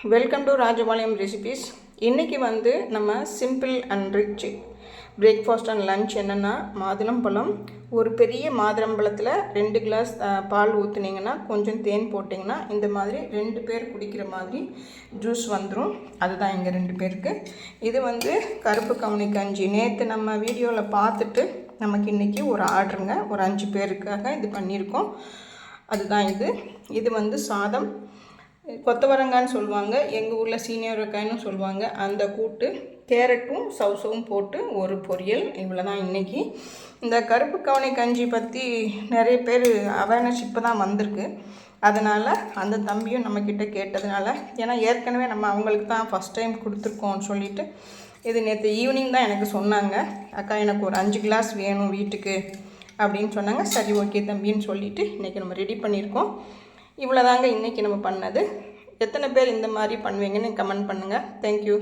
Welcome to Rajapalayam recipes. இன்றைக்கி வந்து நம்ம simple and rich breakfast and lunch என்னென்னா, மாதுளம்பழம், ஒரு பெரிய மாதுளம்பழத்தில் 2 கிளாஸ் பால் ஊற்றுனீங்கன்னா, கொஞ்சம் தேன் போட்டிங்கன்னா இந்த மாதிரி 2 பேர் குடிக்கிற மாதிரி ஜூஸ் வந்துடும். அதுதான் இங்கே 2 பேருக்கு. இது வந்து கருப்பு கவுனி கஞ்சி. நேற்று நம்ம வீடியோவில் பார்த்துட்டு நமக்கு இன்றைக்கி ஒரு ஆர்டருங்க, ஒரு 5 பேருக்காக இது பண்ணியிருக்கோம். அதுதான் இது வந்து சாதம், கொத்தவரங்கான்னு சொல்லுவாங்க, எங்கள் ஊரில் சீனியரக்காய்னு சொல்லுவாங்க. அந்த கூட்டு, கேரட்டும் சவுசவும் போட்டு ஒரு பொரியல். இவ்வளோ தான் இன்றைக்கி. இந்த கருப்பு கவுனி கஞ்சி பற்றி நிறைய பேர் அவேர்னஸ் இப்போ தான் வந்திருக்கு. அதனால் அந்த தம்பியும் நம்மக்கிட்ட கேட்டதுனால, ஏன்னா ஏற்கனவே நம்ம அவங்களுக்கு தான் ஃபஸ்ட் டைம் கொடுத்துருக்கோம்னு சொல்லிவிட்டு, இது நேற்று ஈவினிங் தான் எனக்கு சொன்னாங்க. அக்கா எனக்கு ஒரு 5 கிளாஸ் வேணும் வீட்டுக்கு அப்படின்னு சொன்னாங்க. சரி ஓகே தம்பின்னு சொல்லிவிட்டு இன்றைக்கி நம்ம ரெடி பண்ணியிருக்கோம். இவ்வளோ தாங்க இன்றைக்கி நம்ம பண்ணது. எத்தனை பேர் இந்த மாதிரி பண்ணுவீங்கன்னு கமெண்ட் பண்ணுங்கள். தேங்க்யூ.